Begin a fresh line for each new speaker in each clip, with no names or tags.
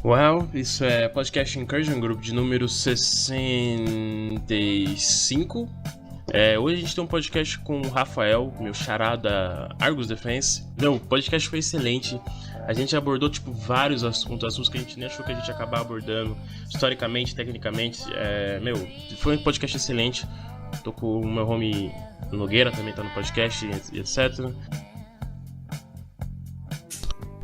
Well, isso é Podcast Incursion Group de número 65. Hoje a gente tem um podcast com o Rafael, meu xará da Argus Defense. O podcast foi excelente. A gente abordou vários assuntos que a gente nem achou que a gente ia acabar abordando, historicamente, tecnicamente. Foi um podcast excelente. Tô com o meu homie Nogueira, também tá no podcast, e etc.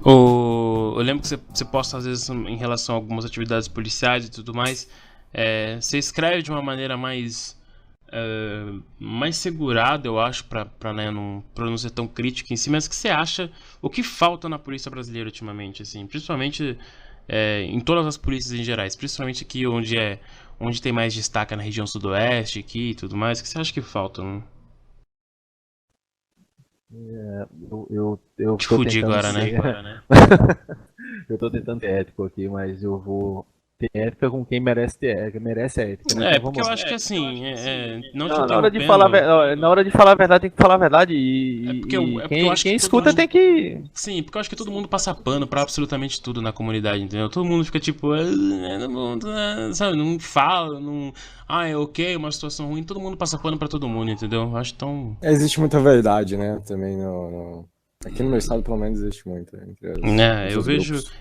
Eu lembro que você posta às vezes em relação a algumas atividades policiais e tudo mais. Você escreve de uma maneira mais segurada, eu acho, pra não ser tão crítico em si. Mas o que você acha, o que falta na polícia brasileira ultimamente, assim, principalmente em todas as polícias em gerais, principalmente aqui onde tem mais destaque na região sudoeste aqui e tudo mais. O que você acha que falta, né?
Eu
Te
tô
fudi
tentando
agora, né?
ser. Eu tô tentando ser ético aqui, mas eu vou ter ética com quem merece a ética, né? Então
Porque
vamos
eu
lá.
acho que assim, não te
Não, na hora de falar,
interrompendo.
na hora de falar a verdade tem que falar a verdade e
É porque eu acho que
quem
todo
escuta
mundo.
tem que.
Sim, porque eu acho que todo mundo passa pano pra absolutamente tudo na comunidade, entendeu? Todo mundo fica tipo, sabe, não fala, não. Ah, é ok, uma situação ruim, todo mundo passa pano pra todo mundo, entendeu? Eu acho tão.
Existe muita verdade, né? Também aqui no meu estado, pelo menos, existe muito entre
Eu
os
vejo,
grupos.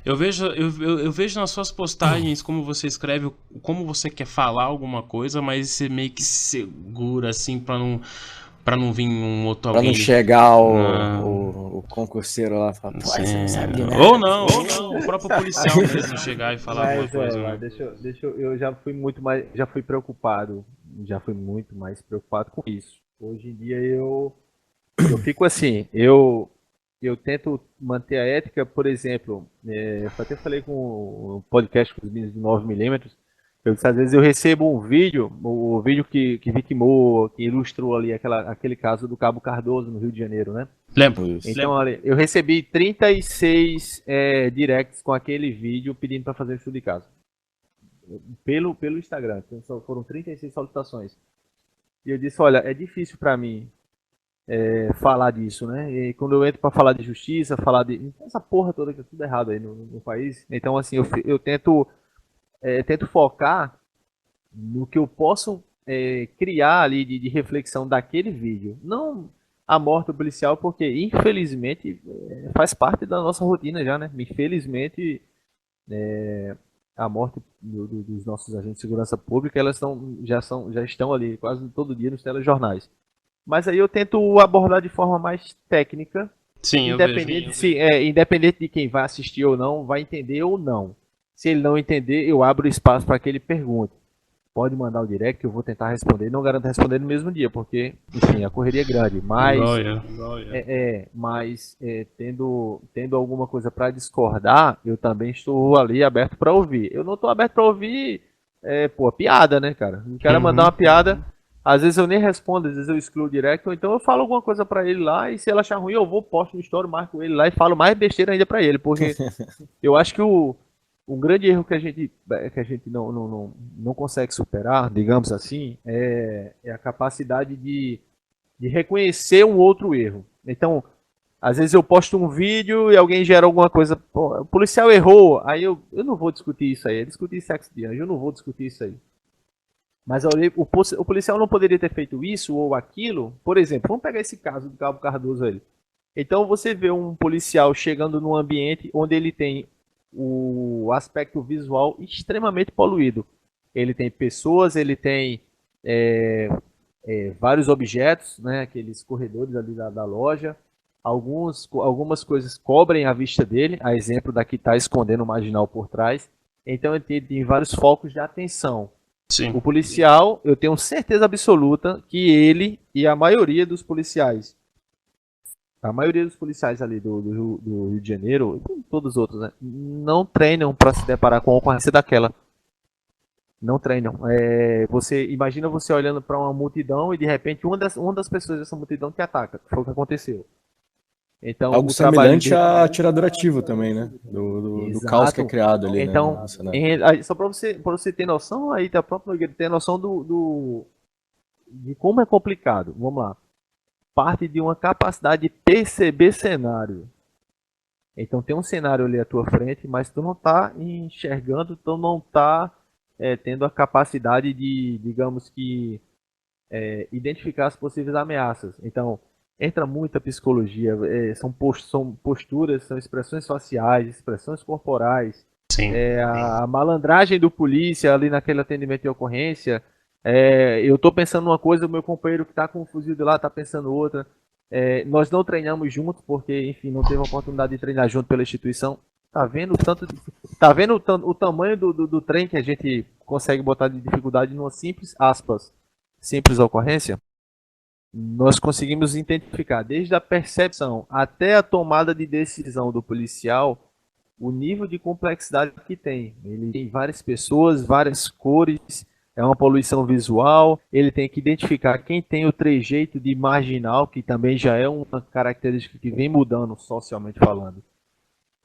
eu vejo nas suas postagens como você escreve, como você quer falar alguma coisa, mas você meio que segura assim pra não vir um outro
Pra não
alguém.
chegar
Ah,
o concurseiro lá e falar, pô, você não sabe de
sim.
nada.
Ou não, o próprio policial mesmo chegar e falar alguma coisa,
Mas
né?
eu já fui muito mais, já fui preocupado, já fui muito mais preocupado com isso. Hoje em dia eu fico assim, eu tento manter a ética, por exemplo, eu até falei com um podcast com os meninos de 9mm, eu disse, às vezes eu recebo um vídeo, o vídeo que vitimou, que ilustrou ali aquele caso do Cabo Cardoso no Rio de Janeiro, né?
Lembro.
Isso.
Então, olha, eu recebi 36 directs com aquele vídeo pedindo para fazer estudo de caso. Pelo Instagram. Então, foram 36 solicitações. E eu disse, olha, é difícil para mim falar disso, né? E quando eu entro para falar de justiça, falar de essa porra toda que é tudo errado aí no país. Então, assim, eu tento focar no que eu posso criar ali de reflexão daquele vídeo. Não a morte do policial, porque infelizmente faz parte da nossa rotina já, né? Infelizmente a morte dos nossos agentes de segurança pública, elas já estão ali quase todo dia nos telejornais. Mas aí eu tento abordar de forma mais técnica,
Sim, eu vejo.
independente de quem vai assistir ou não, vai entender ou não. Se ele não entender, eu abro espaço para que ele pergunte. Pode mandar o direct que eu vou tentar responder. Não garanto responder no mesmo dia, porque, enfim, a correria é grande.
Igual
Mas,
eu.
tendo alguma coisa para discordar, eu também estou ali aberto para ouvir. Eu não estou aberto para ouvir, piada, né, cara? O cara mandar uma piada, às vezes eu nem respondo, às vezes eu excluo o direct, ou então eu falo alguma coisa para ele lá, e se ele achar ruim, eu vou, posto no story, marco ele lá e falo mais besteira ainda para ele, porque eu acho que um grande erro que a gente não consegue superar, digamos assim, é a capacidade de reconhecer um outro erro. Então, às vezes eu posto um vídeo e alguém gera alguma coisa, pô, o policial errou, aí eu não vou discutir isso aí, discutir sexo de anjo, eu não vou discutir isso aí. Mas o policial não poderia ter feito isso ou aquilo, por exemplo, vamos pegar esse caso do Cabo Cardoso aí. Então você vê um policial chegando num ambiente onde ele tem o aspecto visual extremamente poluído. Ele tem pessoas, ele tem vários objetos, né, aqueles corredores ali da loja. Algumas coisas cobrem a vista dele, a exemplo da que está escondendo o marginal por trás. Então ele tem vários focos de atenção.
Sim.
O policial, eu tenho certeza absoluta que ele e a maioria dos policiais ali do Rio de Janeiro, e todos os outros, né, não treinam para se deparar com a ocorrência daquela. Não treinam. Você imagina você olhando para uma multidão e de repente uma das pessoas dessa multidão te ataca. Foi o que aconteceu. Então
Algo
o trabalho
semelhante
de...
a atirador ativo também, né? Do caos que é
Exato.
criado ali, né,
Então,
no cenário.
só para você ter noção, aí tá próprio Nogueira, ter noção de como é complicado. Vamos lá. Parte de uma capacidade de perceber cenário. Então tem um cenário ali à tua frente, mas tu não tá enxergando, tu não tá tendo a capacidade de, digamos que, identificar as possíveis ameaças. Então, entra muita psicologia, são posturas, são expressões faciais, expressões corporais,
Sim.
a malandragem do polícia ali naquele atendimento de ocorrência. Eu tô pensando uma coisa, o meu companheiro que tá com o fuzil de lá tá pensando outra. Nós não treinamos juntos porque, enfim, não teve a oportunidade de treinar junto pela instituição. Tá vendo o tamanho do trem que a gente consegue botar de dificuldade numa simples ocorrência? Nós conseguimos identificar desde a percepção até a tomada de decisão do policial o nível de complexidade que tem. Ele tem várias pessoas, várias cores, é uma poluição visual, ele tem que identificar quem tem o trejeito de marginal, que também já é uma característica que vem mudando socialmente falando.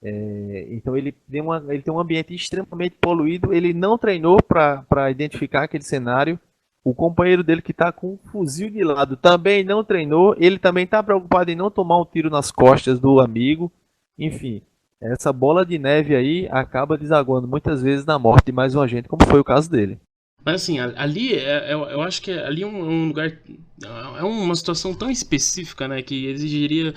Então ele tem um ambiente extremamente poluído, ele não treinou para identificar aquele cenário. O companheiro dele que está com um fuzil de lado também não treinou, ele também está preocupado em não tomar um tiro nas costas do amigo. Enfim, essa bola de neve aí acaba desaguando muitas vezes na morte de mais um agente, como foi o caso dele.
Mas assim, ali eu acho que ali é um lugar. É uma situação tão específica, né? Que exigiria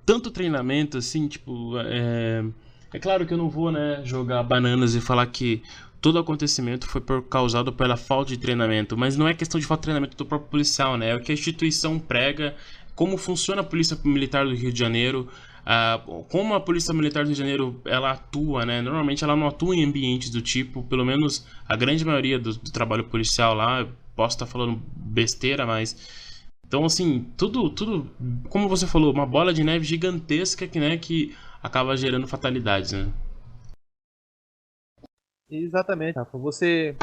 tanto treinamento, assim, tipo. É claro que eu não vou, né, jogar bananas e falar que todo acontecimento foi causado pela falta de treinamento. Mas não é questão de falta de treinamento do próprio policial, né? É o que a instituição prega, como funciona a Polícia Militar do Rio de Janeiro. Como a Polícia Militar do Rio de Janeiro ela atua, né? Normalmente ela não atua em ambientes do tipo, pelo menos a grande maioria do trabalho policial lá, posso estar falando besteira, mas então assim, tudo, como você falou, uma bola de neve gigantesca que, né, que acaba gerando fatalidades, né?
Exatamente, Rafa. Você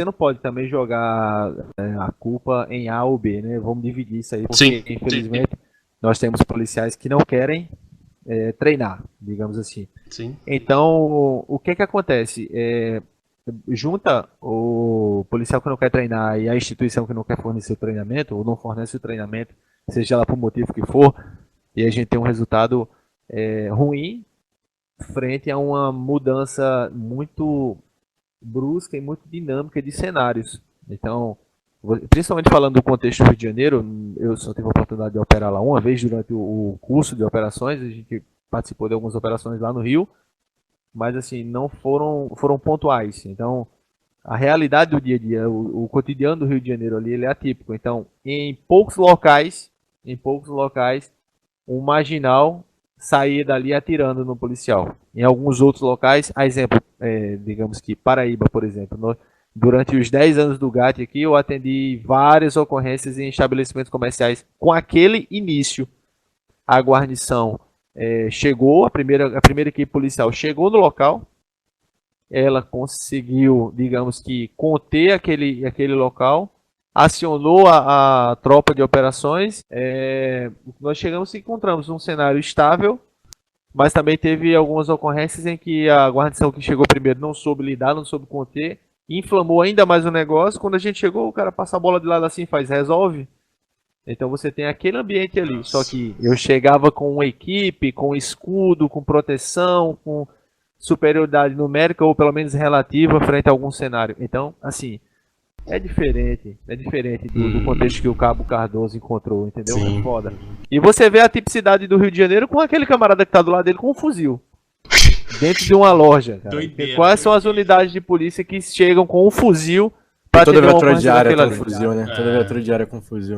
não pode também jogar a culpa em A ou B, né? Vamos dividir isso aí, porque
Sim,
infelizmente nós temos policiais que não querem treinar, digamos assim.
sim.
Então, o que acontece? Junta o policial que não quer treinar e a instituição que não quer fornecer o treinamento, ou não fornece o treinamento, seja lá por motivo que for, e a gente tem um resultado ruim frente a uma mudança muito brusca e muito dinâmica de cenários. Então, principalmente falando do contexto do Rio de Janeiro, eu só tive a oportunidade de operar lá uma vez durante o curso de operações, a gente participou de algumas operações lá no Rio, mas assim, não foram pontuais. Então, a realidade do dia a dia, o cotidiano do Rio de Janeiro ali, ele é atípico. Então, em poucos locais, um marginal saía dali atirando no policial. Em alguns outros locais, a exemplo, digamos que Paraíba, por exemplo, durante os 10 anos do GAT aqui, eu atendi várias ocorrências em estabelecimentos comerciais com aquele início. A guarnição chegou, a primeira equipe policial chegou no local, ela conseguiu, digamos que, conter aquele local, acionou a tropa de operações, nós chegamos e encontramos um cenário estável, mas também teve algumas ocorrências em que a guarnição que chegou primeiro não soube lidar, não soube conter, inflamou ainda mais o negócio. Quando a gente chegou, o cara passa a bola de lado assim, resolve. Então você tem aquele ambiente ali, só que eu chegava com uma equipe, com escudo, com proteção, com superioridade numérica ou pelo menos relativa frente a algum cenário. Então, assim, é diferente do contexto que o Cabo Cardoso encontrou, entendeu?
Sim.
É foda. E você vê a tipicidade do Rio de Janeiro com aquele camarada que tá do lado dele com um fuzil. Dentro de uma loja, cara.
Doideira,
Quais são as unidades de polícia que chegam com um fuzil pra
Toda
atender uma
viatura
ocorrência
diária
daquela
com
ali?
fuzil, né? Toda viatura diária com fuzil.